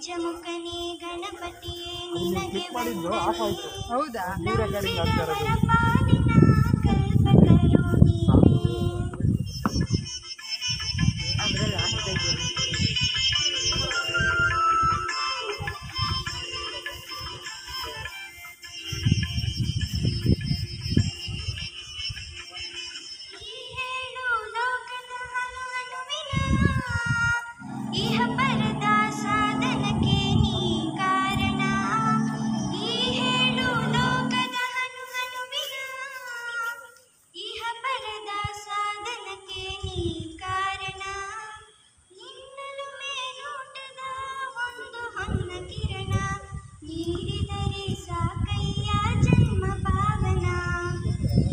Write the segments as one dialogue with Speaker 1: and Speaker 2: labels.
Speaker 1: ಗಜಮುಖನೇ ಗಣಪತಿಯೇ ನಿನಗೆ ವಂದನೆ.
Speaker 2: ಹೌದಾ?
Speaker 1: ನಂಬಿದವರ ಪಾಲಿನ ಕಲ್ಪತರು ನೀನೇ. ಇಹ ಪರದ ಸಾಧನಕ್ಕೆ ನೀ ಕಾರಣ. ಈ ಹೇಳು ಲೋಕದ ಹನುಮನುವಿನ ಇಹ ಪರದ ಸಾಧನಕ್ಕೆ ನೀ ಕಾರಣ. ನಿನ್ನಲು ಮೇಲೋಟದ ಒಂದು ಹೊನ್ನ ಕಿರಣ ನೀಡಿದರೆ ಸಾಕಯ್ಯ ಜನ್ಮ ಪಾವನ.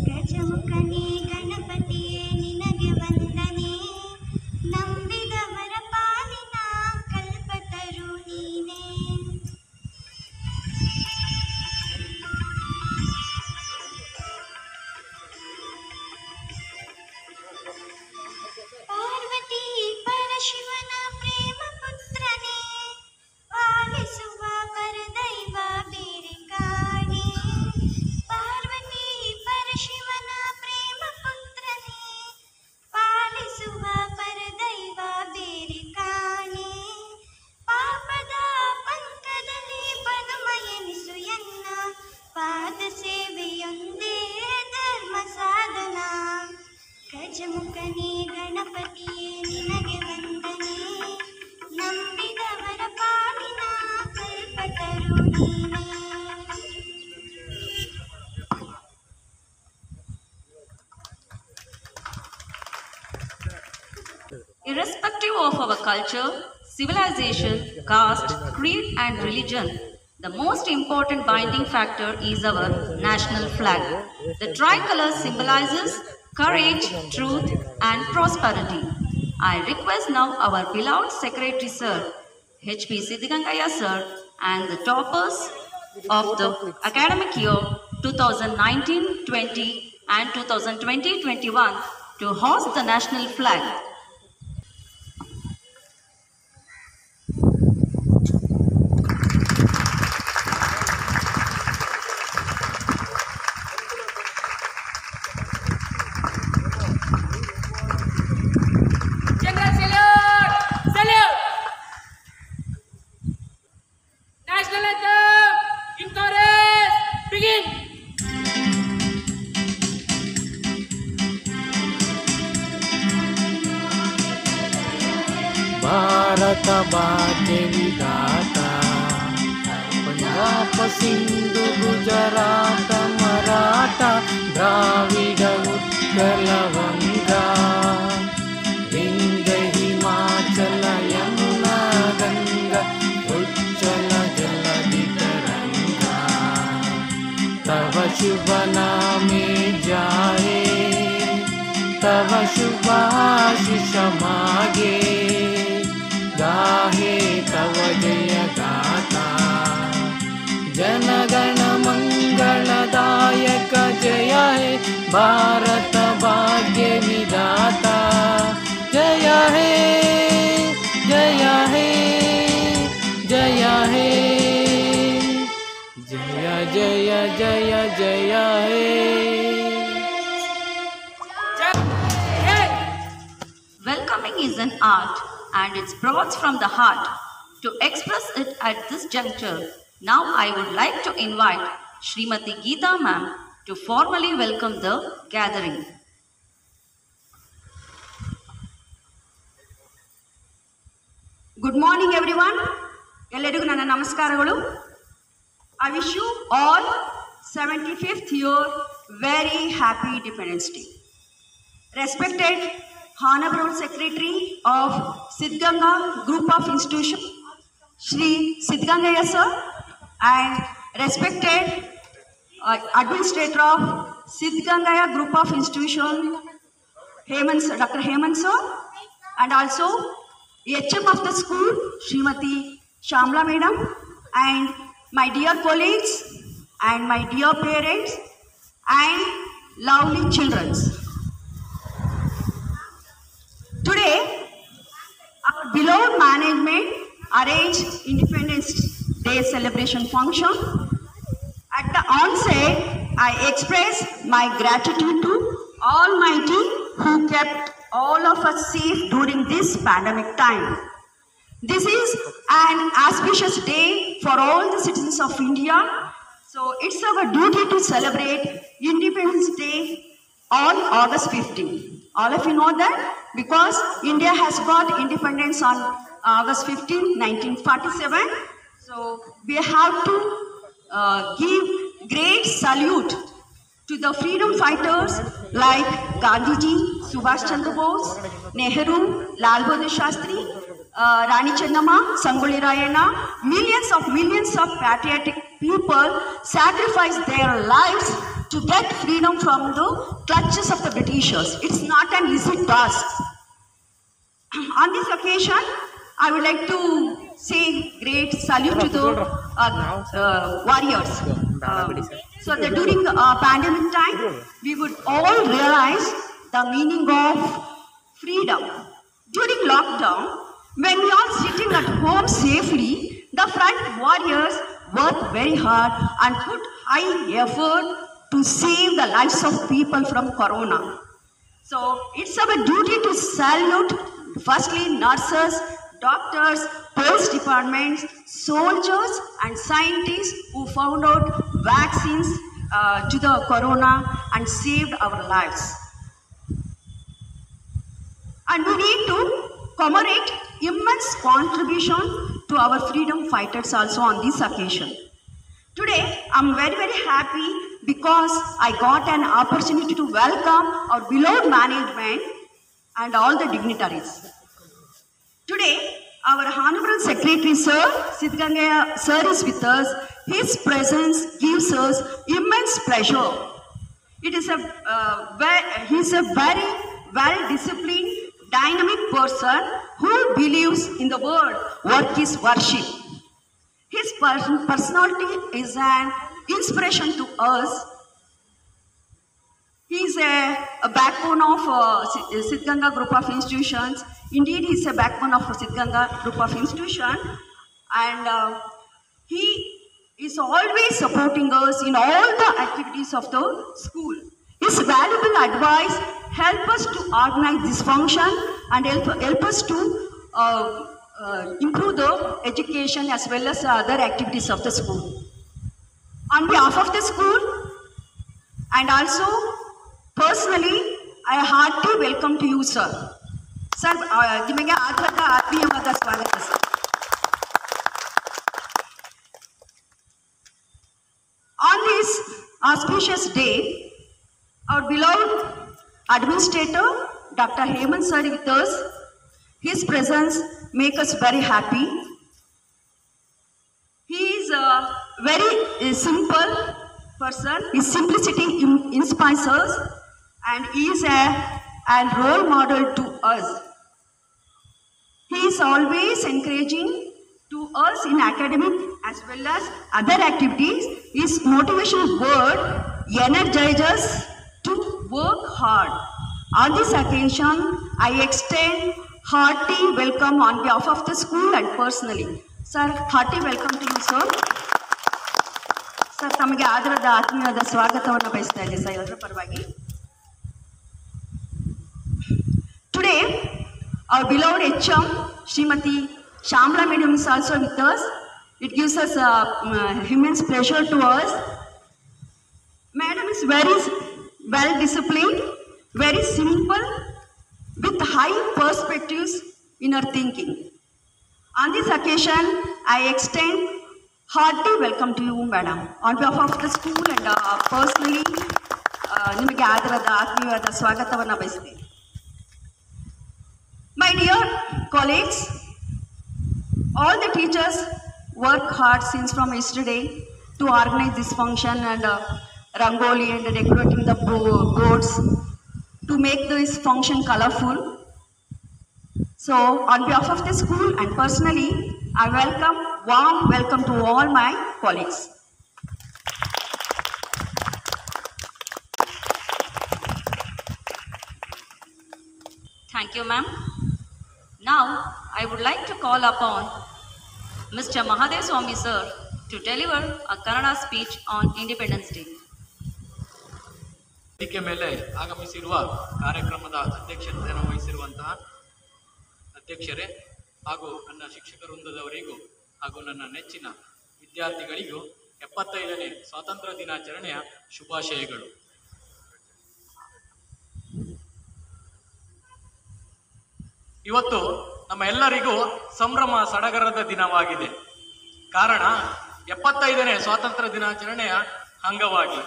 Speaker 1: ಗಜಮುಖನೇ ಗಣಪತಿಯೇ ನಿನಗೆ ವಂದನೆ. ನಂಬಿದವರ ಪಾಲಿನ ಕಲ್ಪತರು ನೀನೇ. ಪಾರ್ವತಿ ಪರಶಿವನ ಪ್ರೇಮ ಪುತ್ರನೇ ಪಾಲಿಸುವ ಪರದೈವ ಬೇರೆ ಕಾಣೆ. ಪಾರ್ವತಿ ಪರಶಿವನ ಪ್ರೇಮ ಪುತ್ರನೇ ಪಾಲಿಸುವ ಪರದೈವ ಬೇರೆ ಕಾಣೆ. ಪಾಪದ ಪಂಕದಲ್ಲಿ ಪದುಮ ಎನಿಸು ಎನ್ನ ಪಾದ ಸೇವೆಯೊಂದೇ ಧರ್ಮ ಸಾಧನ. ಗಜಮುಖನೇ ಗಣಪತಿಯೇ ನಿನಗೆ ವಂದನೆ. ನಂಬಿದವರ ಪಾಲಿನ ಕಲ್ಪತರು ನೀನೇ.
Speaker 3: Irrespective of our culture, civilization, caste, creed and religion, the most important binding factor is our national flag. The tricolor symbolizes courage, truth and prosperity. I request now our beloved Secretary Sir, H.P. Siddhigangaya Sir and the toppers of the academic year 2019-20 and 2020-21 to hoist the national flag.
Speaker 4: Bharat Bhagya Vidhata Punjab Sindhu Gujarat Maratha ದ್ರಾವಿಡ ಉತ್ಕಲ ವಂಗ ವಿಂಧ್ಯ ಹಿಮಾಚಲ ಯಮುನಾ ಗಂಗಾ ಉಜ್ಜಲ ಜಲಧಿ ತರಂಗ. ತವ ಶುಭ ನಾಮೆ ಜಾಯೇ तव शुभाशिष मागे. गाहे तव जय गाथा जनगण मंगलदायक. जय हे भारत भाग्य विधाता. जय हे जय हे जय हे जय जय जय जय हे.
Speaker 3: Welcoming is an art and it's brought from the heart. To express it at this juncture, now I would like to invite Srimati Geeta ma'am to formally welcome the gathering.
Speaker 5: Good morning everyone. ಎಲ್ಲರಿಗೂ ನನ್ನ ನಮಸ್ಕಾರಗಳು. I wish you all 75th year very happy Independence Day. Respected Honorable Secretary of Siddhganga Group of Institution, Shri Siddhigangaya Sir, and respected Administrator of Siddhigangaya Group of Institution, Dr. Hemant Sir, and also HM of the school, Srimati Shamla Madam, and my dear colleagues, and my dear parents, and lovely children. Today, our beloved management arranged Independence Day celebration function. At the onset, I express my gratitude to Almighty who kept all of us safe during this pandemic time. This is an auspicious day for all the citizens of India. So it's our duty to celebrate Independence Day on August 15. All of you know that because India has got independence on August 15, 1947. So we have to give great salute to the freedom fighters like Gandhiji, Subhash Chandra Bose, Nehru, Lal Bahadur Shastri, Rani Chennamma, Sangoli Rayana. Millions of patriotic people sacrificed their lives to get freedom from the clutches of the Britishers. It's not an easy task. On this occasion, I would like to say great salute to the warriors. So that during pandemic time, we would all realize the meaning of freedom. During lockdown, when we are sitting at home safely, the front warriors worked very hard and put high effort to save the lives of people from corona. So it's our duty to salute firstly nurses, doctors, police departments, soldiers and scientists who found out vaccines to the corona and saved our lives. And we need to commemorate immense contribution to our freedom fighters also on this occasion. Today, I'm very happy because I got an opportunity to welcome our beloved management and all the dignitaries. Today, our Honorable Secretary Sir, Siddhganga Sir is with us. His presence gives us immense pleasure. It is he's a very well-disciplined, dynamic person who believes in the word work is worship. His personality is an inspiration to us. He is a backbone of Siddhganga group of institutions. Indeed, he is a backbone of Siddhganga group of institutions, and he is always supporting us in all the activities of the school. His valuable advice help us to organize this function and help us to improve the education as well as other activities of the school. On behalf of the school and also personally, I heartily welcome to you, sir. Sir, ನಿಮಗೆ ಆಧಾರದ ಆತ್ಮೀಯವಾದ ಸ್ವಾಗತ sir. On this auspicious day, our beloved administrator, Dr. Hemant sir with us. His presence makes us very happy. He is a very simple person. His simplicity inspires us and he is a role model to us. He is always encouraging to us in academic as well as other activities. His motivational word energizes us to work hard. On this occasion, I extend hearty welcome on behalf of the school and personally. Sir, hearty welcome to you, sir. Sir, ತಮಗೆ ಆದರದ ಆತ್ಮೀಯವಾದ ಸ್ವಾಗತವನ್ನು ಬಯಸ್ತಾ ಇದ್ದೀನಿ sir ಎಲ್ಲರ ಪರವಾಗಿ. Today, our beloved HM, Srimati Shamla Madam is also with us. It gives us immense pleasure to us. Madam is very well disciplined, very simple, with high perspectives in her thinking. On this occasion, I extend hearty welcome to you, madam. On behalf of the school and personally, ನಿಮಗೆ ಆದರದ ಆತ್ಮೀಯವಾದ ಸ್ವಾಗತವನ್ನು ಬಯಸ್ತೀನಿ. My dear colleagues, all the teachers work hard since from yesterday to organize this function and rangoli and decorating the boards to make this function colorful. So on behalf of the school and personally, I warm welcome to all my colleagues.
Speaker 3: Thank you, ma'am. Now, I would like to call upon Mr. Mahadev Swami sir to deliver a Kannada speech on Independence Day.
Speaker 2: ವೇದಿಕೆ ಮೇಲೆ ಆಗಮಿಸಿರುವ ಕಾರ್ಯಕ್ರಮದ ಅಧ್ಯಕ್ಷತೆಯನ್ನು ವಹಿಸಿರುವಂತಹ ಅಧ್ಯಕ್ಷರೇ ಹಾಗೂ ನನ್ನ ಶಿಕ್ಷಕ ವೃಂದದವರಿಗೂ ಹಾಗೂ ನನ್ನ ನೆಚ್ಚಿನ ವಿದ್ಯಾರ್ಥಿಗಳಿಗೂ 75ನೇ ಸ್ವಾತಂತ್ರ್ಯ ದಿನಾಚರಣೆಯ ಶುಭಾಶಯಗಳು. ಇವತ್ತು ನಮ್ಮ ಎಲ್ಲರಿಗೂ ಸಂಭ್ರಮ ಸಡಗರದ ದಿನವಾಗಿದೆ. ಕಾರಣ 75ನೇ ಸ್ವಾತಂತ್ರ್ಯ ದಿನಾಚರಣೆಯ ಅಂಗವಾಗಿ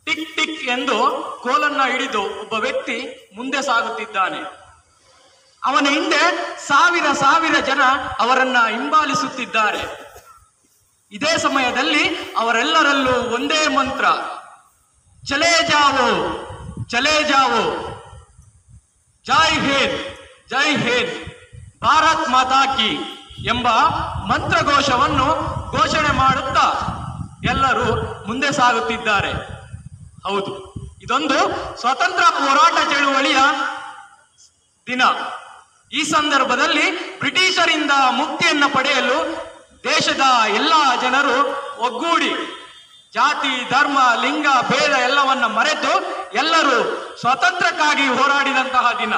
Speaker 2: ಟಿಕ್ ಟಿಕ್ ಎಂದು ಕೋಲನ್ನ ಹಿಡಿದು ಒಬ್ಬ ವ್ಯಕ್ತಿ ಮುಂದೆ ಸಾಗುತ್ತಿದ್ದಾನೆ. ಅವನ ಹಿಂದೆ ಸಾವಿರ ಸಾವಿರ ಜನ ಅವರನ್ನ ಹಿಂಬಾಲಿಸುತ್ತಿದ್ದಾರೆ. ಇದೇ ಸಮಯದಲ್ಲಿ ಅವರೆಲ್ಲರಲ್ಲೂ ಒಂದೇ ಮಂತ್ರ, ಚಲೇ ಜಾವೋ ಚಲೇ ಜಾವೋ, ಜೈ ಹಿಂದ್ ಜೈ ಹಿಂದ್, ಭಾರತ್ ಮಾತಾ ಕಿ ಎಂಬ ಮಂತ್ರಘೋಷವನ್ನು ಘೋಷಣೆ ಮಾಡುತ್ತಾ ಎಲ್ಲರೂ ಮುಂದೆ ಸಾಗುತ್ತಿದ್ದಾರೆ. ಹೌದು, ಇದೊಂದು ಸ್ವಾತಂತ್ರ್ಯ ಹೋರಾಟ ಚಳುವಳಿಯ ದಿನ. ಈ ಸಂದರ್ಭದಲ್ಲಿ ಬ್ರಿಟಿಷರಿಂದ ಮುಕ್ತಿಯನ್ನು ಪಡೆಯಲು ದೇಶದ ಎಲ್ಲ ಜನರು ಒಗ್ಗೂಡಿ ಜಾತಿ, ಧರ್ಮ, ಲಿಂಗ, ಭೇದ ಎಲ್ಲವನ್ನ ಮರೆತು ಎಲ್ಲರೂ ಸ್ವಾತಂತ್ರ್ಯಕ್ಕಾಗಿ ಹೋರಾಡಿದಂತಹ ದಿನ.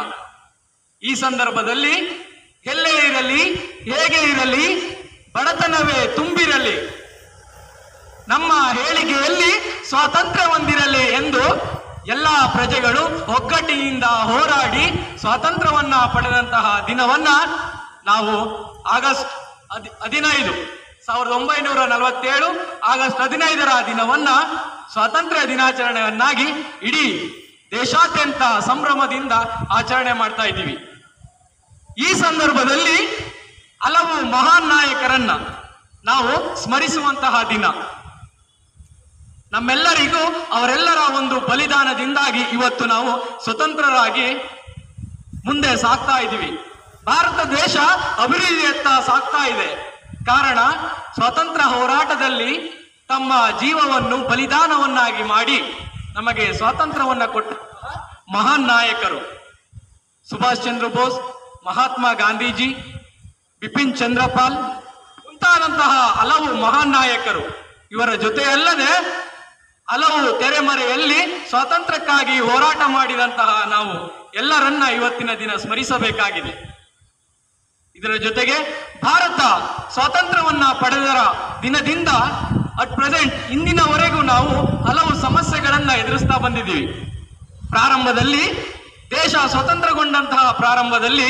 Speaker 2: ಈ ಸಂದರ್ಭದಲ್ಲಿ ಎಲ್ಲೇ ಇರಲಿ, ಹೇಗೆ ಇರಲಿ, ಬಡತನವೇ ತುಂಬಿರಲಿ, ನಮ್ಮ ಹೇಳಿಕೆಯಲ್ಲಿ ಸ್ವಾತಂತ್ರ್ಯ ಹೊಂದಿರಲಿ ಎಂದು ಎಲ್ಲ ಪ್ರಜೆಗಳು ಒಗ್ಗಟ್ಟಿನಿಂದ ಹೋರಾಡಿ ಸ್ವಾತಂತ್ರ್ಯವನ್ನ ಪಡೆದಂತಹ ದಿನವನ್ನ ನಾವು ಆಗಸ್ಟ್ 15 1947 ಆಗಸ್ಟ್ 15ರ ದಿನವನ್ನ ಸ್ವಾತಂತ್ರ್ಯ ದಿನಾಚರಣೆಯನ್ನಾಗಿ ಇಡೀ ದೇಶಾದ್ಯಂತ ಸಂಭ್ರಮದಿಂದ ಆಚರಣೆ ಮಾಡ್ತಾ ಇದ್ದೀವಿ. ಈ ಸಂದರ್ಭದಲ್ಲಿ ಹಲವು ಮಹಾನ್ ನಾಯಕರನ್ನ ನಾವು ಸ್ಮರಿಸುವಂತಹ ದಿನ. ನಮ್ಮೆಲ್ಲರಿಗೂ ಅವರೆಲ್ಲರ ಒಂದು ಬಲಿದಾನದಿಂದಾಗಿ ಇವತ್ತು ನಾವು ಸ್ವತಂತ್ರರಾಗಿ ಮುಂದೆ ಸಾಗ್ತಾ ಇದ್ದೀವಿ. ಭಾರತ ದೇಶ ಅಭಿವೃದ್ಧಿಯತ್ತ ಸಾಗ್ತಾ ಇದೆ. ಕಾರಣ ಸ್ವಾತಂತ್ರ್ಯ ಹೋರಾಟದಲ್ಲಿ ತಮ್ಮ ಜೀವವನ್ನು ಬಲಿದಾನವನ್ನಾಗಿ ಮಾಡಿ ನಮಗೆ ಸ್ವಾತಂತ್ರ್ಯವನ್ನ ಕೊಟ್ಟ ಮಹಾನ್ ನಾಯಕರು ಸುಭಾಷ್ ಚಂದ್ರ ಬೋಸ್, ಮಹಾತ್ಮ ಗಾಂಧೀಜಿ, ಬಿಪಿನ್ ಚಂದ್ರಪಾಲ್ ಮುಂತಾದಂತಹ ಹಲವು ಮಹಾನ್ ನಾಯಕರು. ಇವರ ಜೊತೆಯಲ್ಲದೆ ಹಲವು ತೆರೆಮರೆಯಲ್ಲಿ ಸ್ವಾತಂತ್ರ್ಯಕ್ಕಾಗಿ ಹೋರಾಟ ಮಾಡಿದಂತಹ ನಾವು ಎಲ್ಲರನ್ನ ಇವತ್ತಿನ ದಿನ ಸ್ಮರಿಸಬೇಕಾಗಿದೆ. ಇದರ ಜೊತೆಗೆ ಭಾರತ ಸ್ವಾತಂತ್ರ್ಯವನ್ನ ಪಡೆದರ ದಿನದಿಂದ ಅಟ್ ಪ್ರೆಸೆಂಟ್ ಇಂದಿನವರೆಗೂ ನಾವು ಹಲವು ಸಮಸ್ಯೆಗಳನ್ನ ಎದುರಿಸ್ತಾ ಬಂದಿದ್ದೀವಿ. ಪ್ರಾರಂಭದಲ್ಲಿ ದೇಶ ಸ್ವತಂತ್ರಗೊಂಡಂತಹ ಪ್ರಾರಂಭದಲ್ಲಿ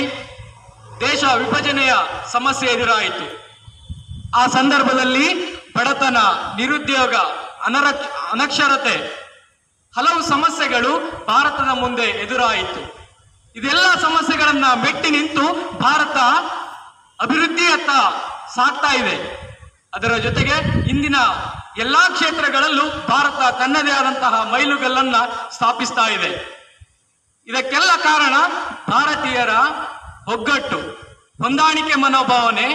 Speaker 2: ದೇಶ ವಿಭಜನೆಯ ಸಮಸ್ಯೆ ಎದುರಾಯಿತು. ಆ ಸಂದರ್ಭದಲ್ಲಿ ಬಡತನ, ನಿರುದ್ಯೋಗ, ಅನಕ್ಷರತೆ, ಹಲವು ಸಮಸ್ಯೆಗಳು ಭಾರತದ ಮುಂದೆ ಎದುರಾಯಿತು. ಇದೆಲ್ಲ ಸಮಸ್ಯೆಗಳನ್ನ ಮೆಟ್ಟಿ ನಿಂತು ಭಾರತ ಅಭಿವೃದ್ಧಿಯತ್ತ ಸಾಗ್ತಾ ಇದೆ. ಅದರ ಜೊತೆಗೆ ಇಂದಿನ ಎಲ್ಲಾ ಕ್ಷೇತ್ರಗಳಲ್ಲೂ ಭಾರತ ತನ್ನದೇ ಆದಂತಹ ಮೈಲುಗಲ್ಲನ್ನ ಸ್ಥಾಪಿಸ್ತಾ ಇದೆ. ಇದಕ್ಕೆಲ್ಲ ಕಾರಣ ಭಾರತೀಯರ ಒಗ್ಗಟ್ಟು, ಹೊಂದಾಣಿಕೆ ಮನೋಭಾವನೆ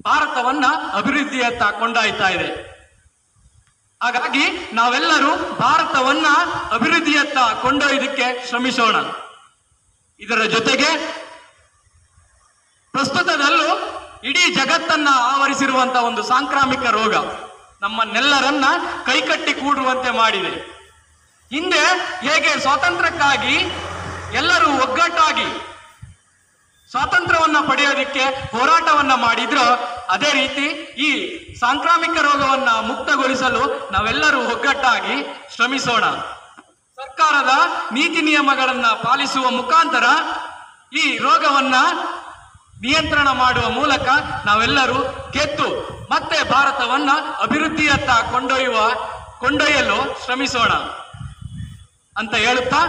Speaker 2: ಭಾರತವನ್ನ ಅಭಿವೃದ್ಧಿಯತ್ತ ಕೊಂಡೊಯ್ತಾ ಇದೆ. ಹಾಗಾಗಿ ನಾವೆಲ್ಲರೂ ಭಾರತವನ್ನ ಅಭಿವೃದ್ಧಿಯತ್ತ ಕೊಂಡೊಯ್ಯದಕ್ಕೆ ಶ್ರಮಿಸೋಣ. ಇದರ ಜೊತೆಗೆ ಪ್ರಸ್ತುತದಲ್ಲೂ ಇಡೀ ಜಗತ್ತನ್ನ ಆವರಿಸಿರುವಂತಹ ಒಂದು ಸಾಂಕ್ರಾಮಿಕ ರೋಗ ನಮ್ಮನ್ನೆಲ್ಲರನ್ನ ಕೈಕಟ್ಟಿ ಕೂಡುವಂತೆ ಮಾಡಿದೆ. ಹಿಂದೆ ಹೇಗೆ ಸ್ವಾತಂತ್ರ್ಯಕ್ಕಾಗಿ ಎಲ್ಲರೂ ಒಗ್ಗಟ್ಟಾಗಿ ಸ್ವಾತಂತ್ರ್ಯವನ್ನ ಪಡೆಯೋದಿಕ್ಕೆ ಹೋರಾಟವನ್ನ ಮಾಡಿದ್ರು, ಅದೇ ರೀತಿ ಈ ಸಾಂಕ್ರಾಮಿಕ ರೋಗವನ್ನ ಮುಕ್ತಗೊಳಿಸಲು ನಾವೆಲ್ಲರೂ ಒಗ್ಗಟ್ಟಾಗಿ ಶ್ರಮಿಸೋಣ. ಸರ್ಕಾರದ ನೀತಿ ನಿಯಮಗಳನ್ನ ಪಾಲಿಸುವ ಮುಖಾಂತರ ಈ ರೋಗವನ್ನ ನಿಯಂತ್ರಣ ಮಾಡುವ ಮೂಲಕ ನಾವೆಲ್ಲರೂ ಗೆದ್ದು ಮತ್ತೆ ಭಾರತವನ್ನ ಅಭಿವೃದ್ಧಿಯತ್ತ ಕೊಂಡೊಯ್ಯಲು ಶ್ರಮಿಸೋಣ ಅಂತ ಹೇಳುತ್ತಾ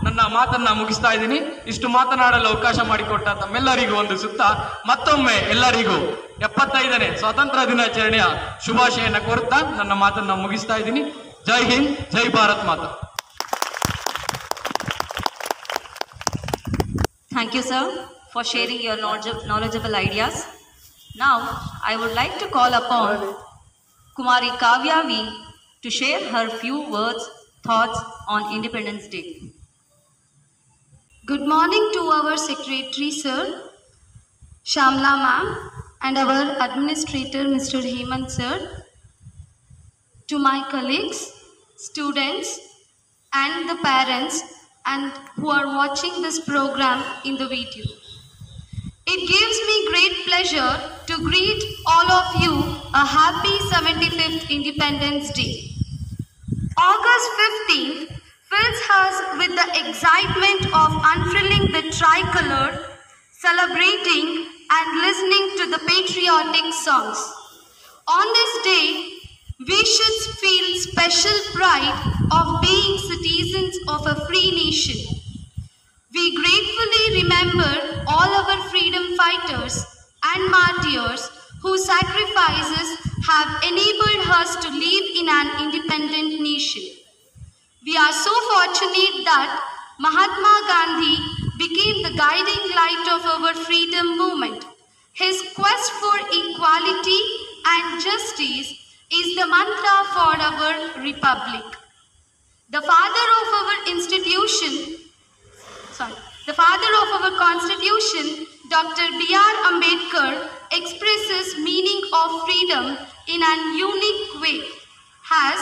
Speaker 2: ನನ್ನ ಮಾತನ್ನ ಮುಗಿಸ್ತಾ ಇದ್ದೀನಿ. ಇಷ್ಟು ಮಾತನಾಡಲು ಅವಕಾಶ ಮಾಡಿಕೊಟ್ಟ ತಮ್ಮೆಲ್ಲರಿಗೂ ಒಂದು ಸುತ್ತ ಮತ್ತೊಮ್ಮೆ ಎಲ್ಲರಿಗೂ 75ನೇ ಸ್ವಾತಂತ್ರ್ಯ ದಿನಾಚರಣೆಯ ಶುಭಾಶಯನ ಕೋರುತ್ತಾ ನನ್ನ ಮಾತನ್ನ ಮುಗಿಸ್ತಾ ಇದ್ದೀನಿ. ಜೈ ಹಿಂದ್, ಜೈ ಭಾರತ್ ಮಾತಾ.
Speaker 3: Thank you, sir, for sharing your knowledgeable ideas. Now, I would like to call upon Kumari Kavya V to share her few thoughts on Independence Day.
Speaker 6: Good morning to our Secretary Sir, Shamla Ma'am and our administrator, Mr. Hemant sir, to my colleagues, students, and the parents and who are watching this program in the video. It gives me great pleasure to greet all of you a happy 75th Independence Day. August 15th fills us with the excitement of unfurling the tricolor, celebrating and listening to the patriotic songs. On this day, we should feel special pride of being citizens of a free nation. We gratefully remember all our freedom fighters and martyrs whose sacrifices have enabled us to live in an independent nation. We are so fortunate that Mahatma Gandhi became the guiding light of our freedom movement. His quest for equality and justice is the mantra for our republic. The father of our constitution, Dr. B.R. Ambedkar, expresses meaning of freedom in an unique way. As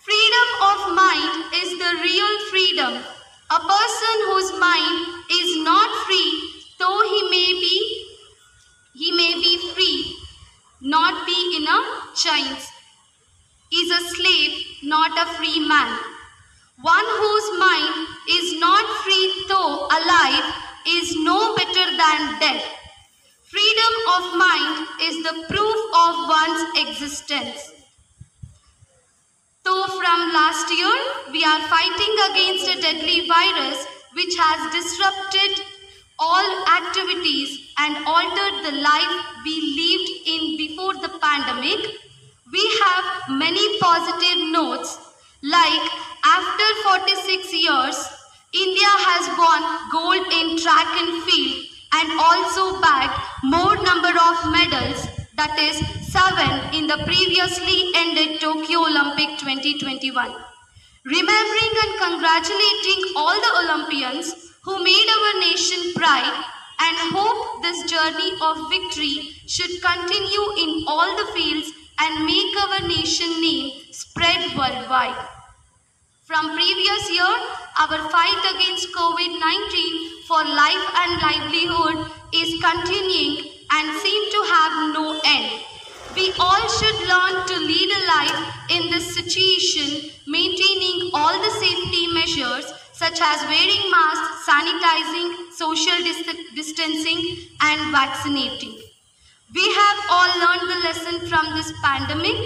Speaker 6: freedom of mind is the real freedom. A person whose mind is not free, though he may be free, not be in a chains, is a slave, not a free man. One whose mind is not free though alive is no better than dead. Freedom of mind is the proof of one's existence. Though from last year, we are fighting against a deadly virus which has disrupted all activities and altered the life we lived in before the pandemic, we have many positive notes like after 46 years, India has won gold in track and field and also bagged more number of medals, that is 7 in the previously ended Tokyo Olympic 2021. Remembering and congratulating all the Olympians who made our nation pride and hope this journey of victory should continue in all the fields and make our nation name spread worldwide. From previous year, our fight against COVID-19 for life and livelihood is continuing and seem to have no end. We all should learn to lead a life in this situation, maintaining all the safety measures such as wearing masks, sanitizing, social distancing, and vaccinating. We have all learned the lesson from this pandemic,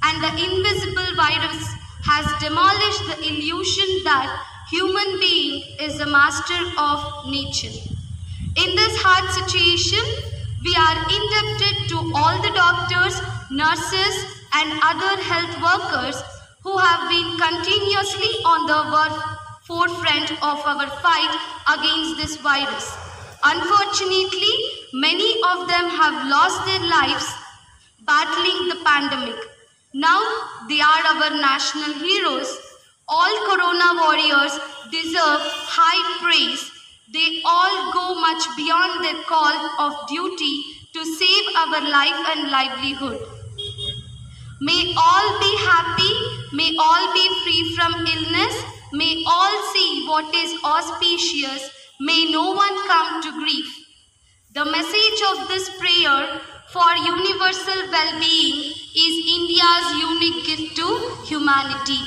Speaker 6: and the invisible virus has demolished the illusion that human being is a master of nature. In this hard situation, we are indebted to all the doctors, nurses, and other health workers who have been continuously on the forefront of our fight against this virus. Unfortunately, many of them have lost their lives battling the pandemic. Now they are our national heroes. All corona warriors deserve high praise. They all go much beyond their call of duty to save our life and livelihood. May all be happy, may all be free from illness, may all see what is auspicious, may no one come to grief. The message of this prayer for universal well-being is India's unique gift to humanity.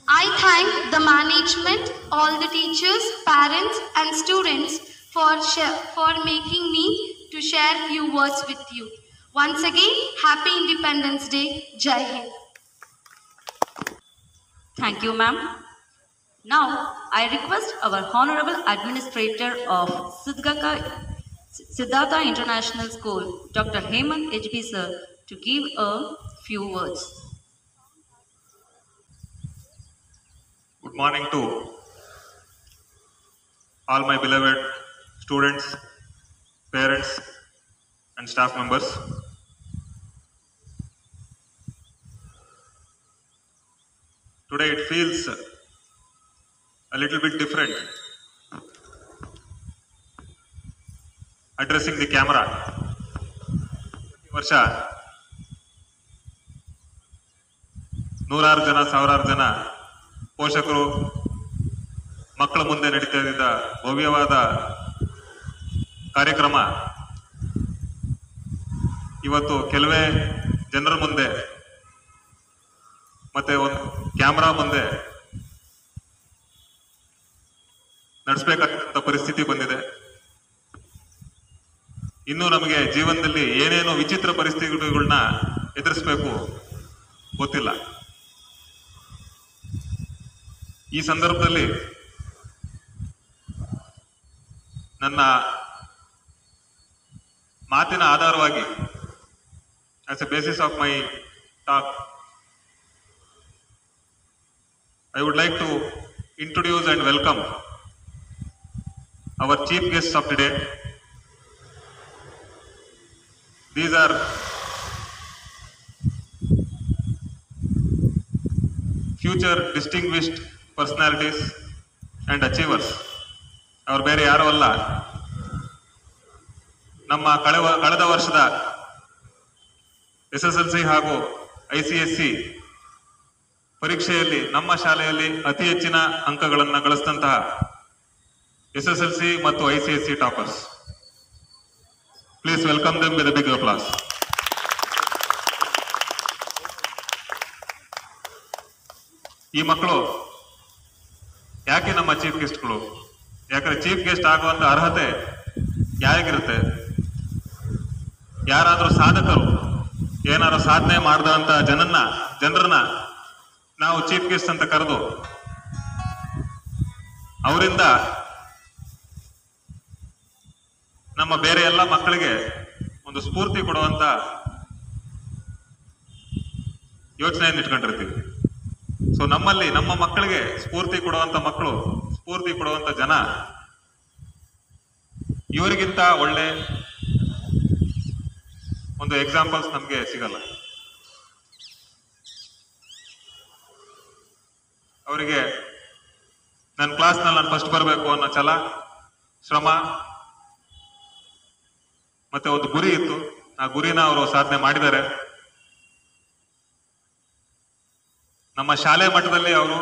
Speaker 6: I thank the management, all the teachers, parents and students for making me to share few words with you. Once again, Happy Independence Day. Jai Hind.
Speaker 3: Thank you, ma'am. Now, I request our Honorable Administrator of Siddhartha International School, Dr. Hemant H.B. sir, to give a few words.
Speaker 7: Good morning to all my beloved students, parents, and staff members. Today it feels a little bit different addressing the camera ವರ್ಷ ನೂರಾರು ಜನ, ಸಾವಿರಾರು ಜನ ಪೋಷಕರು ಮಕ್ಕಳ ಮುಂದೆ ನಡೀತಾ ಇದ್ದ ಭವ್ಯವಾದ ಕಾರ್ಯಕ್ರಮ ಇವತ್ತು ಕೆಲವೇ ಜನರ ಮುಂದೆ ಮತ್ತೆ ಒಂದು ಕ್ಯಾಮ್ರಾ ಮುಂದೆ ನಡೆಸಬೇಕಾದಂತ ಪರಿಸ್ಥಿತಿ ಬಂದಿದೆ. ಇನ್ನು ನಮಗೆ ಜೀವನದಲ್ಲಿ ಏನೇನು ವಿಚಿತ್ರ ಪರಿಸ್ಥಿತಿಗಳನ್ನ ಎದುರಿಸಬೇಕು ಗೊತ್ತಿಲ್ಲ. ಈ ಸಂದರ್ಭದಲ್ಲಿ ನನ್ನ ಮಾತಿನ ಆಧಾರವಾಗಿ as a basis of my talk, I would like to introduce and welcome our chief guests of today. These are future distinguished personalities and achievers. ಅವರು ಬೇರೆ ಯಾರೂ ಅಲ್ಲ, ನಮ್ಮ ಕಳೆದ ವರ್ಷದ SSLC ಹಾಗೂ ICSE ಪರೀಕ್ಷೆಯಲ್ಲಿ ನಮ್ಮ ಶಾಲೆಯಲ್ಲಿ ಅತಿ ಹೆಚ್ಚಿನ ಅಂಕಗಳನ್ನು ಗಳಿಸಿದಂತಹ SSLC ಮತ್ತು ICSE toppers. Please welcome them with a big applause. ಈ ಮಕ್ಕಳು ಯಾಕೆ ನಮ್ಮ ಚೀಫ್ ಗೆಸ್ಟ್ಗಳು? ಯಾಕಂದ್ರೆ ಚೀಫ್ ಗೆಸ್ಟ್ ಆಗುವಂತ ಅರ್ಹತೆ ಯಾರಿಗಿರುತ್ತೆ? ಯಾರಾದ್ರೂ ಸಾಧಕರು, ಏನಾದ್ರು ಸಾಧನೆ ಮಾಡಿದಂತ ಜನರನ್ನ ನಾವು ಚೀಫ್ ಗೆಸ್ಟ್ ಅಂತ ಕರೆದು ಅವರಿಂದ ನಮ್ಮ ಬೇರೆ ಎಲ್ಲ ಮಕ್ಕಳಿಗೆ ಒಂದು ಸ್ಫೂರ್ತಿ ಕೊಡುವಂತ ಯೋಚನೆಯನ್ನು ಇಟ್ಕೊಂಡಿರ್ತೀವಿ. ಸೊ ನಮ್ಮಲ್ಲಿ ನಮ್ಮ ಮಕ್ಕಳಿಗೆ ಸ್ಫೂರ್ತಿ ಕೊಡುವಂತ ಮಕ್ಕಳು, ಸ್ಫೂರ್ತಿ ಕೊಡುವಂತ ಜನ ಇವರಿಗಿಂತ ಒಳ್ಳೆ ಒಂದು ಎಕ್ಸಾಂಪಲ್ಸ್ ನಮಗೆ ಸಿಗಲ್ಲ. ಅವರಿಗೆ ನನ್ನ ಕ್ಲಾಸ್ನಲ್ಲಿ ನಾನು ಫಸ್ಟ್ ಬರಬೇಕು ಅನ್ನೋ ಛಲ, ಶ್ರಮ ಮತ್ತೆ ಒಂದು ಗುರಿ ಇತ್ತು. ಆ ಗುರಿನ ಅವರು ಸಾಧನೆ ಮಾಡಿದ್ದಾರೆ. ನಮ್ಮ ಶಾಲೆ ಮಟ್ಟದಲ್ಲಿ ಅವರು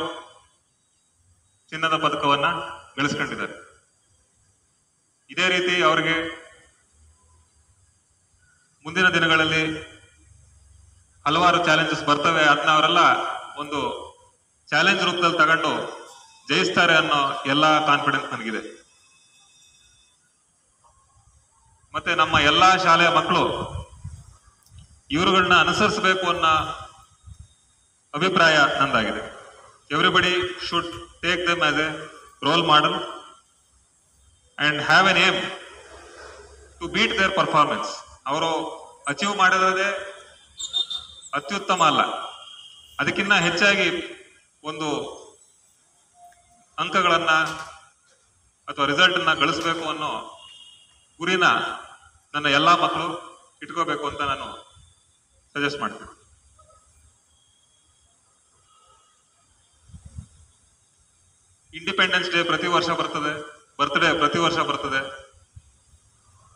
Speaker 7: ಚಿನ್ನದ ಪದಕವನ್ನ ಗಳಿಸ್ಕೊಂಡಿದ್ದಾರೆ. ಇದೇ ರೀತಿ ಅವರಿಗೆ ಮುಂದಿನ ದಿನಗಳಲ್ಲಿ ಹಲವಾರು ಚಾಲೆಂಜಸ್ ಬರ್ತವೆ. ಅದನ್ನ ಅವರೆಲ್ಲ ಒಂದು ಚಾಲೆಂಜ್ ರೂಪದಲ್ಲಿ ತಗೊಂಡು ಜಯಿಸ್ತಾರೆ ಅನ್ನೋ ಎಲ್ಲ ಕಾನ್ಫಿಡೆನ್ಸ್ ನನಗಿದೆ. ಮತ್ತೆ ನಮ್ಮ ಎಲ್ಲಾ ಶಾಲೆಯ ಮಕ್ಕಳು ಇವರುಗಳನ್ನ ಅನುಸರಿಸಬೇಕು ಅನ್ನೋ ಅಭಿಪ್ರಾಯ ನಂದಾಗಿದೆ. Everybody should take them as a role model and have an aim to beat their performance. ಅವರು ಅಚೀವ್ ಮಾಡಿರೋದೇ ಅತ್ಯುತ್ತಮ ಅಲ್ಲ, ಅದಕ್ಕಿಂತ ಹೆಚ್ಚಾಗಿ ಒಂದು ಅಂಕಗಳನ್ನ ಅಥವಾ ರಿಸಲ್ಟ್ ಅನ್ನ ಗಳಿಸಬೇಕು ಅನ್ನೋ ಗುರಿನ ನನ್ನ ಎಲ್ಲಾ ಮಕ್ಕಳು ಇಟ್ಕೋಬೇಕು ಅಂತ ನಾನು ಸಜೆಸ್ಟ್ ಮಾಡ್ತೀನಿ. ಇಂಡಿಪೆಂಡೆನ್ಸ್ ಡೇ ಪ್ರತಿ ವರ್ಷ ಬರ್ತದೆ, ಬರ್ತ್ಡೇ ಪ್ರತಿ ವರ್ಷ ಬರ್ತದೆ,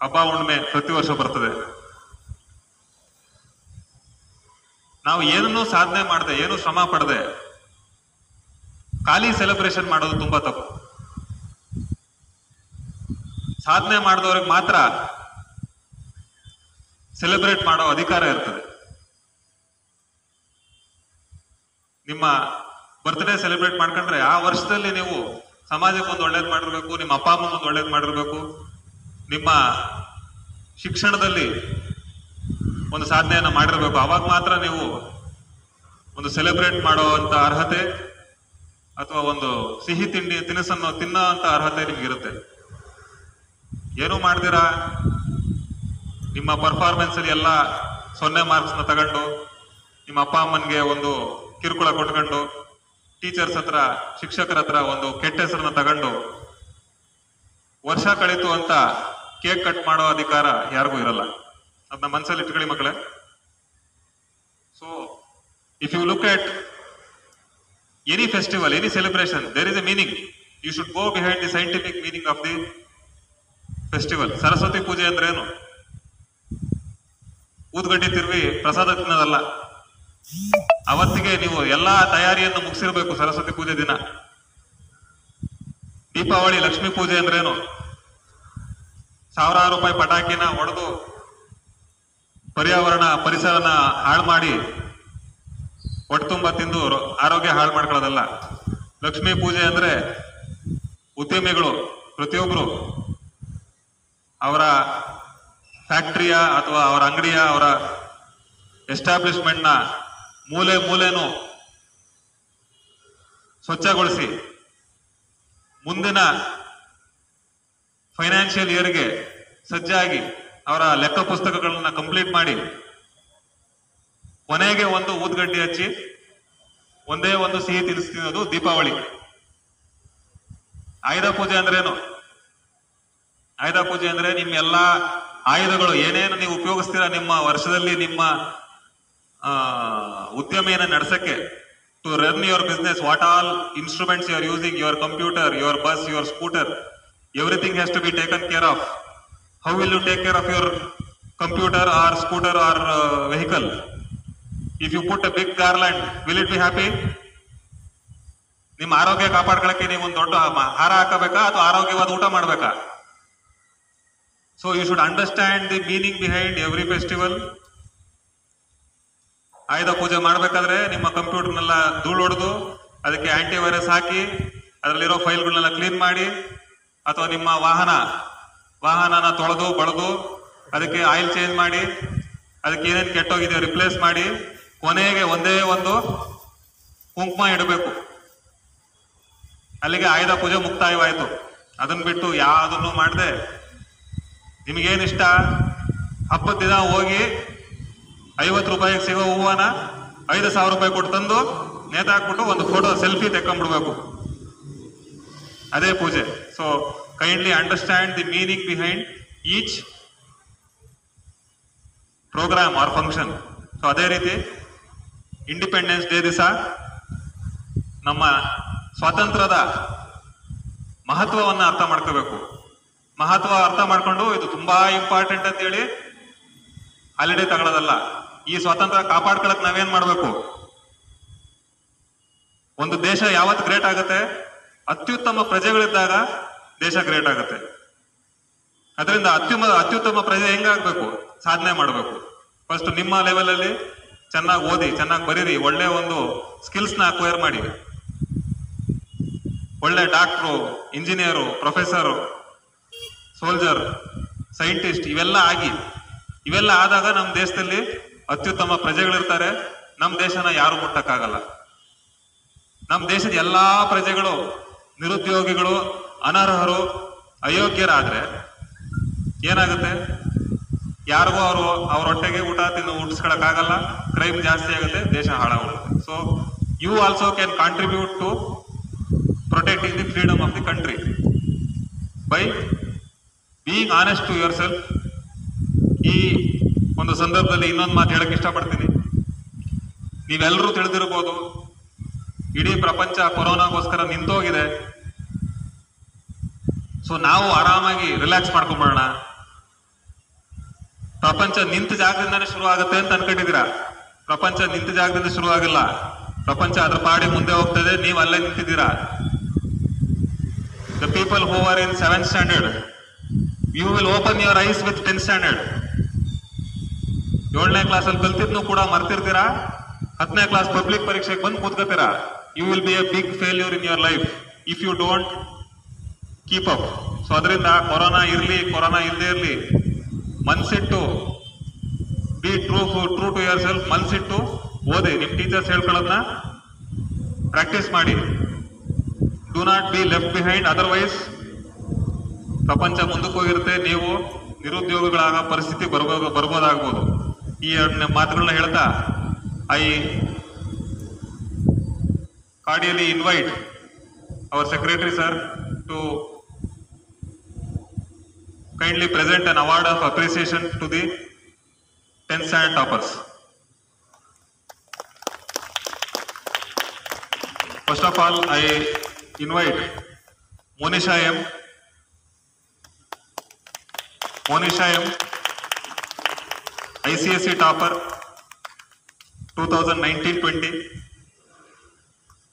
Speaker 7: ಹಬ್ಬ ಹುಣ್ಣಿಮೆ ಪ್ರತಿ ವರ್ಷ ಬರ್ತದೆ. ನಾವು ಏನನ್ನೂ ಸಾಧನೆ ಮಾಡದೆ, ಏನು ಶ್ರಮ ಪಡದೆ ಖಾಲಿ ಸೆಲೆಬ್ರೇಷನ್ ಮಾಡೋದು ತುಂಬಾ ತಪ್ಪು. ಸಾಧನೆ ಮಾಡಿದವ್ರಿಗೆ ಮಾತ್ರ ಸೆಲೆಬ್ರೇಟ್ ಮಾಡೋ ಅಧಿಕಾರ ಇರ್ತದೆ. ನಿಮ್ಮ ಬರ್ತ್ಡೇ ಸೆಲೆಬ್ರೇಟ್ ಮಾಡ್ಕೊಂಡ್ರೆ ಆ ವರ್ಷದಲ್ಲಿ ನೀವು ಸಮಾಜಕ್ಕೆ ಒಂದು ಒಳ್ಳೇದು ಮಾಡಿರ್ಬೇಕು, ನಿಮ್ಮ ಅಪ್ಪ ಅಮ್ಮನ ಒಂದು ಒಳ್ಳೇದು ಮಾಡಿರ್ಬೇಕು, ನಿಮ್ಮ ಶಿಕ್ಷಣದಲ್ಲಿ ಒಂದು ಸಾಧನೆಯನ್ನ ಮಾಡಿರ್ಬೇಕು. ಅವಾಗ ಮಾತ್ರ ನೀವು ಒಂದು ಸೆಲೆಬ್ರೇಟ್ ಮಾಡುವಂತ ಅರ್ಹತೆ ಅಥವಾ ಒಂದು ಸಿಹಿ ತಿನಿಸನ್ನು ತಿನ್ನೋ ಅಂತ ಅರ್ಹತೆ ನಿಮ್ಗಿರುತ್ತೆ. ಏನು ಮಾಡ್ತೀರಾ, ನಿಮ್ಮ ಪರ್ಫಾರ್ಮೆನ್ಸ್ ಅಲ್ಲಿ ಎಲ್ಲ 0 ಮಾರ್ಕ್ಸ್ನ ತಗೊಂಡು ನಿಮ್ಮ ಅಪ್ಪ ಅಮ್ಮನ್ಗೆ ಒಂದು ಕಿರುಕುಳ ಕೊಟ್ಕೊಂಡು ಟೀಚರ್ಸ್ ಹತ್ರ, ಶಿಕ್ಷಕರ ಹತ್ರ ಒಂದು ಕೆಟ್ಟ ಹೆಸರನ್ನ ತಗೊಂಡು ವರ್ಷ ಕಳೀತು ಅಂತ ಕೇಕ್ ಕಟ್ ಮಾಡೋ ಅಧಿಕಾರ ಯಾರಿಗೂ ಇರಲ್ಲ. ಅದನ್ನ ಮನಸ್ಸಲ್ಲಿ ಇಟ್ಕೊಳ್ಳಿ ಮಕ್ಕಳೇ. So if you look at any festival, any celebration, there is a meaning. You should go behind the scientific meaning of the festival. Saraswati ಪೂಜೆ ಅಂದ್ರೆ ಏನು? ಊದ್ಗಡ್ಡಿ ತಿರುವಿ ಪ್ರಸಾದ ತಿನ್ನೋದಲ್ಲ. ಅವತ್ತಿಗೆ ನೀವು ಎಲ್ಲಾ ತಯಾರಿಯನ್ನು ಮುಗಿಸಿರ್ಬೇಕು. ಸರಸ್ವತಿ ಪೂಜೆ ದಿನ. ದೀಪಾವಳಿ ಲಕ್ಷ್ಮೀ ಪೂಜೆ ಅಂದ್ರೇನು? ಸಾವಿರಾರು ರೂಪಾಯಿ ಪಟಾಕಿನ ಹೊಡೆದು ಪರಿಸರನ ಹಾಳು ಮಾಡಿ ಹೊಟ್ಟೆ ತುಂಬ ತಿಂದು ಆರೋಗ್ಯ ಹಾಳು ಮಾಡ್ಕೊಳ್ಳೋದಲ್ಲ. ಲಕ್ಷ್ಮೀ ಪೂಜೆ ಅಂದ್ರೆ ಉದ್ಯಮಿಗಳು ಪ್ರತಿಯೊಬ್ರು ಅವರ ಫ್ಯಾಕ್ಟರಿಯ ಅಥವಾ ಅವರ ಅಂಗಡಿಯ ಅವರ ಎಸ್ಟಾಬ್ಲಿಷ್ಮೆಂಟ್ನ ಮೂಲೆನೂ ಸ್ವಚ್ಛಗೊಳಿಸಿ ಮುಂದಿನ ಫೈನಾನ್ಷಿಯಲ್ ಇಯರ್ಗೆ ಸಜ್ಜಾಗಿ ಅವರ ಲೆಕ್ಕ ಪುಸ್ತಕಗಳನ್ನ ಕಂಪ್ಲೀಟ್ ಮಾಡಿ ಕೊನೆಗೆ ಒಂದು ಊದ್ಗಡ್ಡಿ ಹಚ್ಚಿ ಒಂದೇ ಒಂದು ಸಿಹಿ ತಿನ್ನಿಸ್ತಿರೋದು ದೀಪಾವಳಿ. ಆಯುಧ ಪೂಜೆ ಅಂದ್ರೇನು? ಆಯುಧ ಪೂಜೆ ಅಂದ್ರೆ ನಿಮ್ಮ ಎಲ್ಲಾ ಆಯುಧಗಳು ಏನೇನು ನೀವು ಉಪಯೋಗಿಸ್ತೀರಾ ನಿಮ್ಮ ವರ್ಷದಲ್ಲಿ, ನಿಮ್ಮ ಉದ್ಯಮೆಯನ್ನು ನಡೆಸಕ್ಕೆ, to run your business, what all instruments you are using, your computer, your bus, your scooter, everything has to be taken care of. How will you take care of your computer or scooter or vehicle? If you put a big garland, will it be happy? ನಿಮ್ಮ ಆರೋಗ್ಯ ಕಾಪಾಡ್ಕೊಳ್ಳಕ್ಕೆ ನೀವು ಒಂದು ದೊಡ್ಡ ಹಾರ ಹಾಕಬೇಕಾ ಅಥವಾ ಆರೋಗ್ಯವಾದ ಊಟ ಮಾಡ್ಬೇಕಾ? So you should understand the meaning behind every festival. Ayudha Puja ಮಾಡ್ಬೇಕಾದ್ರೆ ನಿಮ್ಮ ಕಂಪ್ಯೂಟರ್ನೆಲ್ಲ ಧೂಳು ಹೊಡೆದು ಅದಕ್ಕೆ ಆಂಟಿ ವೈರಸ್ ಹಾಕಿ ಅದರಲ್ಲಿರೋ ಫೈಲ್ಗಳನ್ನೆಲ್ಲ ಕ್ಲೀನ್ ಮಾಡಿ, ಅಥವಾ ನಿಮ್ಮ ವಾಹನನ ತೊಳೆದು ಬಳದು ಅದಕ್ಕೆ ಆಯಿಲ್ ಚೇಂಜ್ ಮಾಡಿ ಅದಕ್ಕೆ ಏನೇನು ಕೆಟ್ಟೋಗಿದೆ ರಿಪ್ಲೇಸ್ ಮಾಡಿ ಕೊನೆಗೆ ಒಂದೇ ಒಂದು ಕುಂಕುಮ ಇಡಬೇಕು. ಅಲ್ಲಿಗೆ ಆಯುಧ ಪೂಜೆ ಮುಕ್ತಾಯವಾಯಿತು. ಅದನ್ನ ಬಿಟ್ಟು ಯಾವುದನ್ನು ಮಾಡದೆ ನಿಮಗೇನಿಷ್ಟ ಹಬ್ಬದ ದಿನ ಹೋಗಿ 50 ರೂಪಾಯಿಗೆ ಸಿಗೋ ಹೂವನ 5,000 ರೂಪಾಯಿ ಕೊಟ್ಟು ತಂದು ನೇತಾಕ್ಬಿಟ್ಟು ಒಂದು ಫೋಟೋ ಸೆಲ್ಫಿ ತೆಕ್ಕೊಂಡ್ಬಿಡ್ಬೇಕು. ಅದೇ ಪೂಜೆ. So kindly understand the meaning behind each program or function. So ಅದೇ ರೀತಿ ಇಂಡಿಪೆಂಡೆನ್ಸ್ ಡೇ ದಿವಸ ನಮ್ಮ ಸ್ವಾತಂತ್ರ್ಯದ ಮಹತ್ವವನ್ನು ಅರ್ಥ ಮಾಡ್ಕೋಬೇಕು. ಮಹತ್ವ ಅರ್ಥ ಮಾಡ್ಕೊಂಡು ಇದು ತುಂಬಾ ಇಂಪಾರ್ಟೆಂಟ್ ಅಂತ ಹೇಳಿ ಹಾಲಿಡೇ ತಗೊಳ್ಳೋದಲ್ಲ. ಈ ಸ್ವಾತಂತ್ರ್ಯ ಕಾಪಾಡ್ಕೊಳಕ್ ನಾವೇನ್ ಮಾಡ್ಬೇಕು? ಒಂದು ದೇಶ ಯಾವತ್ತು ಗ್ರೇಟ್ ಆಗುತ್ತೆ? ಅತ್ಯುತ್ತಮ ಪ್ರಜೆಗಳಿದ್ದಾಗ ದೇಶ ಗ್ರೇಟ್ ಆಗುತ್ತೆ. ಅದರಿಂದ ಅತ್ಯುತ್ತಮ ಪ್ರಜೆ ಹೆಂಗಾಗ್ಬೇಕು? ಸಾಧನೆ ಮಾಡಬೇಕು. ಫಸ್ಟ್ ನಿಮ್ಮ ಲೆವೆಲ್ ಅಲ್ಲಿ ಚೆನ್ನಾಗಿ ಓದಿ, ಚೆನ್ನಾಗಿ ಬರೀರಿ, ಒಳ್ಳೆ ಒಂದು ಸ್ಕಿಲ್ಸ್ ನ ಅಕ್ವೈರ್ ಮಾಡಿ, ಒಳ್ಳೆ doctor, engineer, professor, soldier, scientist ಇವೆಲ್ಲ ಆದಾಗ ನಮ್ಮ ದೇಶದಲ್ಲಿ ಅತ್ಯುತ್ತಮ ಪ್ರಜೆಗಳಿರ್ತಾರೆ. ನಮ್ಮ ದೇಶನ ಯಾರು ಮುಟ್ಟಕ್ಕಾಗಲ್ಲ. ನಮ್ಮ ದೇಶದ ಎಲ್ಲಾ ಪ್ರಜೆಗಳು ನಿರುದ್ಯೋಗಿಗಳು, ಅನರ್ಹರು, ಅಯೋಗ್ಯರಾದ್ರೆ ಏನಾಗುತ್ತೆ? ಯಾರಿಗೂ ಅವ್ರ ಹೊಟ್ಟೆಗೆ ಊಟ ಉಟ್ಟಿಸ್ಕೊಳಕ್ಕಾಗಲ್ಲ. ಕ್ರೈಮ್ ಜಾಸ್ತಿ ಆಗುತ್ತೆ, ದೇಶ ಹಾಳಾಗುತ್ತೆ. So you also can contribute to protecting the freedom of the country by being honest to yourself. ಈ ಒಂದು ಸಂದರ್ಭದಲ್ಲಿ ಇನ್ನೊಂದು ಮಾತು ಹೇಳಕ್ ಇಷ್ಟಪಡ್ತೀನಿ. ನೀವೆಲ್ಲರೂ ತಿಳಿದಿರ್ಬೋದು, ಇಡೀ ಪ್ರಪಂಚ ಕೊರೋನಾಗೋಸ್ಕರ ನಿಂತೋಗಿದೆ. ಸೊ ನಾವು ಆರಾಮಾಗಿ ರಿಲ್ಯಾಕ್ಸ್ ಮಾಡ್ಕೊಂಡ್ಬಿಡೋಣ. ಪ್ರಪಂಚ ನಿಂತ ಜಾಗದಿಂದಾನೇ ಶುರು ಆಗುತ್ತೆ ಅಂತ ಅನ್ಕೊಂಡಿದ್ದೀರಾ? ಪ್ರಪಂಚ ನಿಂತ ಜಾಗದಿಂದ ಶುರು ಆಗಿಲ್ಲ. ಪ್ರಪಂಚ ಅದ್ರ ಪಾಡಿ ಮುಂದೆ ಹೋಗ್ತದೆ, ನೀವು ಅಲ್ಲೇ ನಿಂತಿದ್ದೀರಾ. The people who are in 7th standard, you will open your eyes with 10th standard. 7ನೇ ಕ್ಲಾಸಲ್ಲಿ ಕಲ್ತಿದ್ನು ಕೂಡ ಮರ್ತಿರ್ತೀರಾ. 10ನೇ ಕ್ಲಾಸ್ ಪಬ್ಲಿಕ್ ಪರೀಕ್ಷೆಗೆ ಬಂದು ಕೂತ್ಕೋತೀರಾ. You will be a big failure in your life if you don't keep up. So ಅದರಿಂದ ಕೊರೋನಾ ಇರಲಿ, ಕೊರೋನಾ ಇಲ್ಲದೆ ಇರಲಿ, ಮನ್ಸಿಟ್ಟು be true to yourself. ಮನ್ಸಿಟ್ಟು ಓದಿ, ನಿಮ್ಮ ಟೀಚರ್ಸ್ ಹೇಳ್ಕೊಳ್ಳೋದನ್ನ ಪ್ರಾಕ್ಟೀಸ್ ಮಾಡಿ. Do not be left behind, otherwise ಪ್ರಪಂಚ ಮುಂದಕ್ಕೆ ಹೋಗಿರುತ್ತೆ, ನೀವು ನಿರುದ್ಯೋಗಿಗಳಾಗೋ ಪರಿಸ್ಥಿತಿ ಬರ್ಬೋದಾಗ್ಬೋದು. ಈ ಮಾತುಗಳನ್ನ ಹೇಳ್ತಾ I cordially invite our secretary sir to kindly present an award of appreciation to the 10th standard toppers. First of all, I invite Monisha M, ICSE topper 2019-20.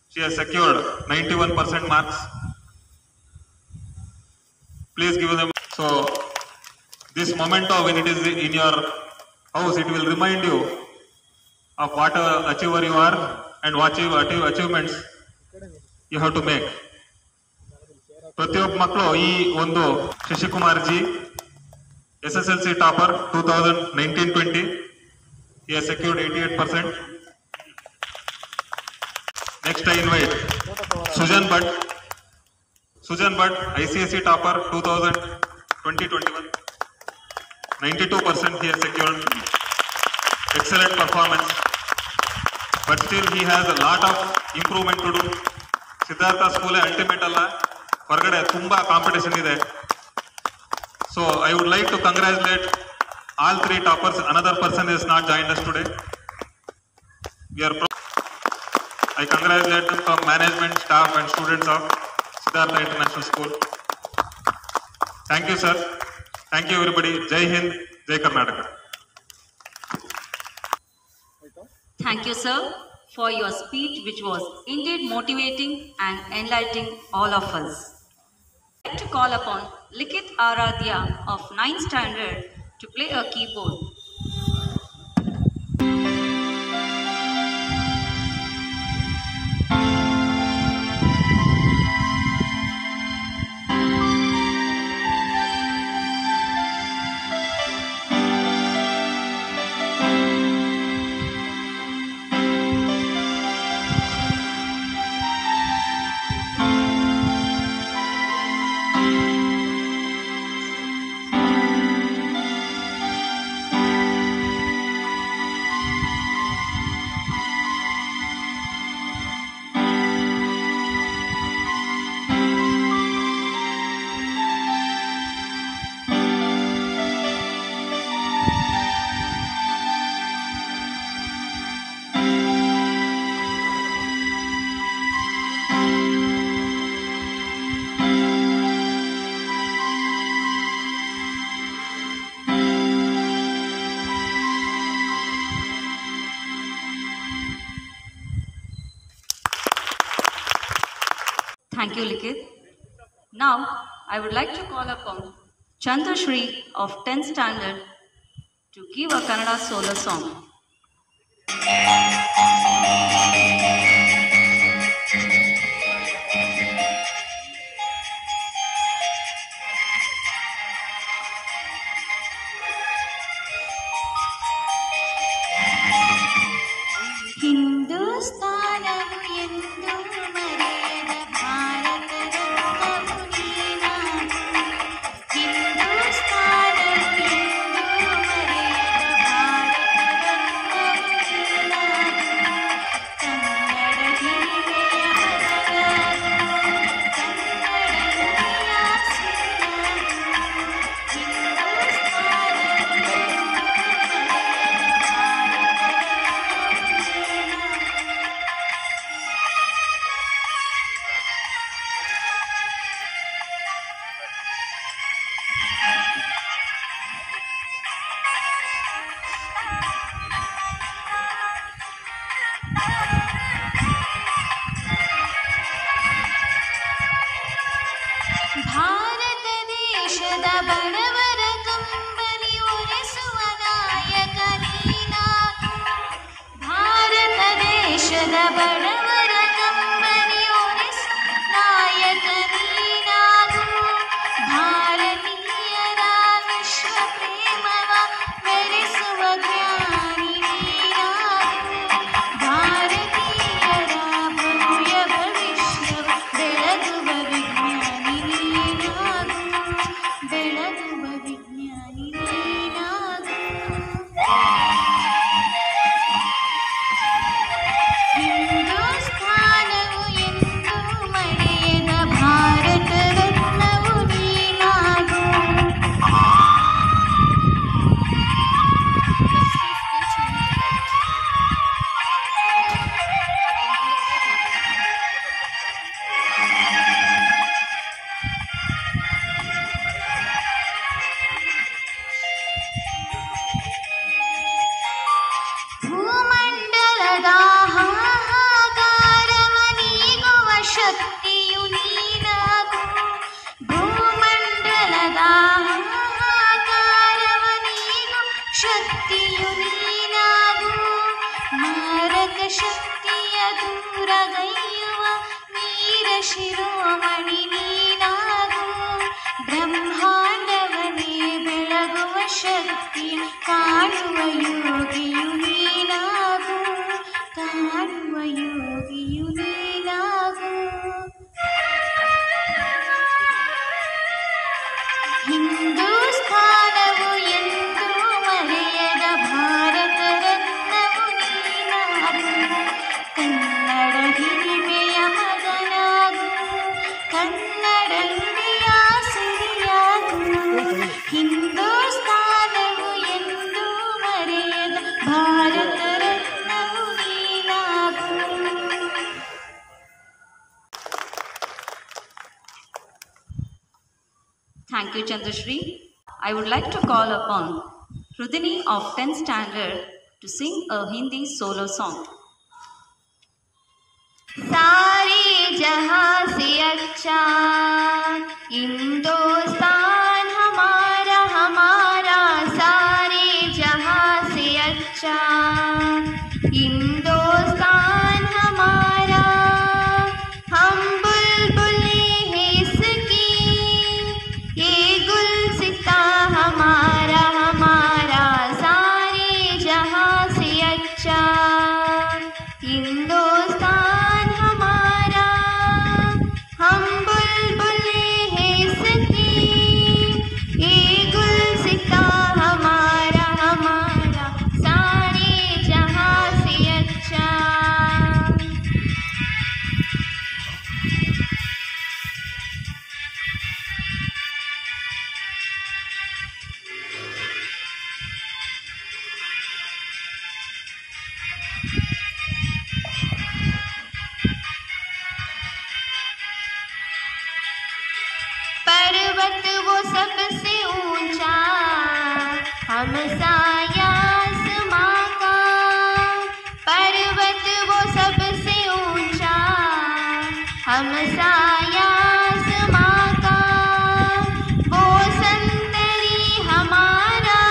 Speaker 7: She has secured 91% marks. Please give them. So this memento, when it is in your house, it will remind you of what a achiever you are and what achievements you have to make. ಪ್ರತಿಯೊಬ್ಬ ಮಕ್ಕಳು ಈ ಒಂದು Shashikumar G SSLC topper 2019-20. He has secured 88%. Next I invite Sujan Bhatt, ICSE topper 2020-21. 92% he has secured. Excellent performance. But still he has a lot of improvement to do. Siddhartha school ultimate alla, ಹೊರಗಡೆ ತುಂಬಾ competition ಇದೆ. So I would like to congratulate all three toppers. Another person is not joined us today. I congratulate them from management, staff and students of Siddhartha International School. Thank you, sir. Thank you, everybody. Jai Hind, Jai Karnataka.
Speaker 3: Thank you, sir, for your speech, which was indeed motivating and enlightening all of us. I'd like to call upon Likith Aradhya of 9th standard to play a keyboard. Thank you, Likith. Now, I would like to call upon Chandrashri of 10th standard to give a Kannada solo song.
Speaker 1: ಹಿಂದೂಸ್ತಾನವು ಎಂದು ಮರೆಯದ ಭಾರತ ರತ್ನವು ನೀನಾಗು. ಹಿಂದೂಸ್ತಾನವು ಎಂದು ಮರೆಯದ ಭಾರತ ರತ್ನವು ನೀನಾಗು. ಕನ್ನಡ ಶಕ್ತಿಯು ನೀನಾಗು ಭೂಮಂಡಲದ ಹಾಹಾಕಾರವ ನೀನು ಶಕ್ತಿಯು ನೀನಾಗು ಮಾರಕ ಶಕ್ತಿಯ ದೂರಗೈಯುವ ವೀರ ಶಿರೋಮಣಿ ನೀನಾಗು ಬ್ರಹ್ಮಾಂಡವನೇ ಬೆಳಗುವ ಶಕ್ತಿ ಕಾಣುವ ಯೋಗಿಯು ನೀನಾಗು ಕಾಣುವ ಯೋಗಿಯು ನೀನಾಗು ಹಿಂದೂಸ್ಥಾನವು ಎಂದೂ ಮರೆಯದ ಭಾರತ ರತ್ನವು ನೀನಾಗು ಕನ್ನಡ ಹಿರಿಮೆಯ ಮಗನಾಗು ಕನ್ನಡಂಬೆಯ ಸಿರಿಯಾಗು ಹಿಂದೂಸ್ಥಾನವು ಎಂದೂ ಮರೆಯದ Bharat ರತ್ನವು ನೀನಾಗು.
Speaker 3: Thank you, Chandrashri. I would like to call upon Rudini of 10th standard to sing a Hindi solo song.
Speaker 1: सारे जहां से अच्छा हिंदुस्तान हमारा हमारा सारे जहां से अच्छा हिंदुस्तान हमारा हम बुलबुले हैं इसकी ये गुलसिता हमारा हमारा सारे जहां से अच्छा हिंदुस्तान हमारा हम बुलबुले हैं इसकी ये गुलसिता हमारा हमारा सारे जहां से अच्छा. पर्वत वो सबसे ऊंचा हम साया आसमां का पर्वत वो सबसे ऊंचा हम साया आसमां का वो संतरी हमारा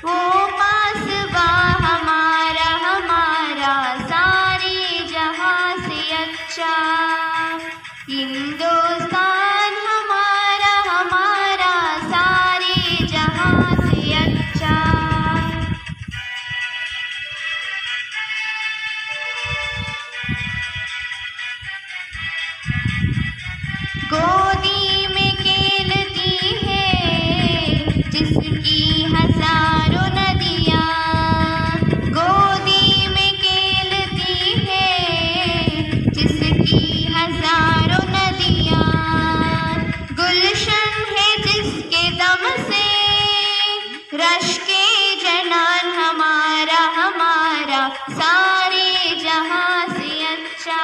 Speaker 1: वो पासबा हमारा हमारा सारे जहां से अच्छा हिंदुस्तान हमारा हमारा सारे जहां से अच्छा. गोदी में खेलती है जिसकी हजारों नदियाँ गोदी में खेलती है जिसकी हजारों नदियाँ गुलशन है जिसके दम से रश के जनान हमारा हमारा सारे जहां से अच्छा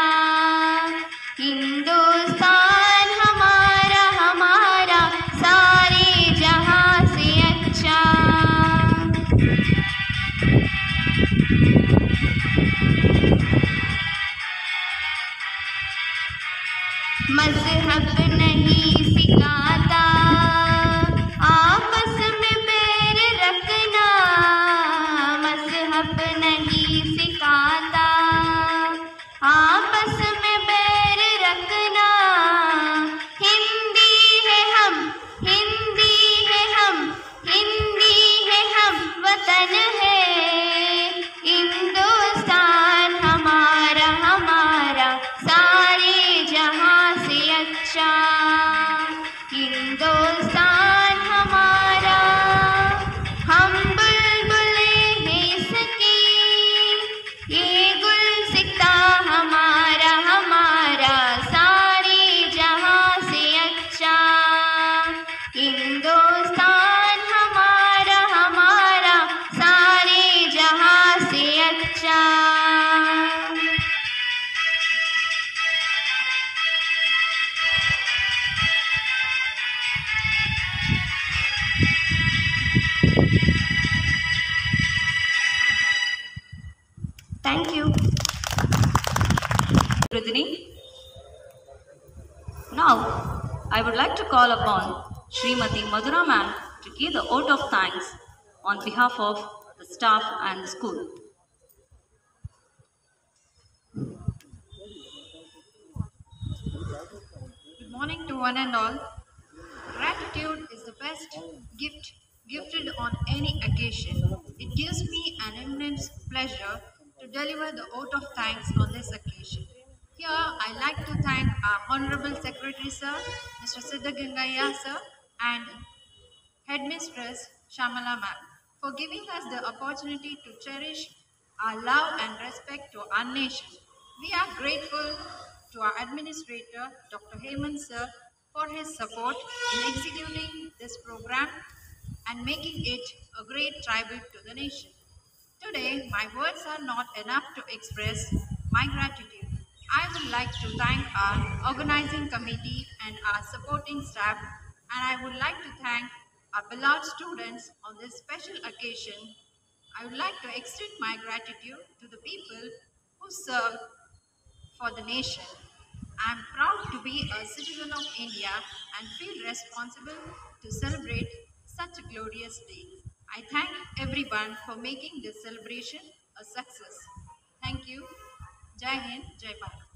Speaker 1: हिंदुस्तान हमारा हमारा सारे जहां से अच्छा. मजहब नहीं सिखाता आपस में बैर रखना मजहब नहीं सिखाता आपस में बैर रखना हिंदी है हम हिंदी है हम हिंदी है हम वतन है हिंदुस्तान हमारा हमारा सारे जहां से अच्छा हिंदुस्तान हमारा हम बुलबुले हैं इसकी ये गुलसिता हमारा हमारा सारे जहां से अच्छा हिंदुस्तान हमारा हमारा सारे जहां से अच्छा.
Speaker 3: Thank you. Rudini. Now, I would like to call upon Srimati Madhura ma'am to give the vote of thanks on behalf of the staff and the school.
Speaker 8: Good morning to one and all. Gratitude is the best gift gifted on any occasion. It gives me an immense pleasure to deliver the vote of thanks on this occasion. Here, I like to thank our Honorable Secretary Sir, Mr. Siddha Gangaya Sir, and Headmistress Shamala Ma'am for giving us the opportunity to cherish our love and respect to our nation. We are grateful to our administrator, Dr. Hemant Sir, for his support in executing this program and making it a great tribute to the nation. Today, my words are not enough to express my gratitude. I would like to thank our organizing committee and our supporting staff, and I would like to thank our beloved students on this special occasion. I would like to extend my gratitude to the people who serve for the nation. I am proud to be a citizen of India and feel responsible to celebrate such a glorious day. I thank everyone for making this celebration a success. Thank you. Jai Hind, Jai Bharat.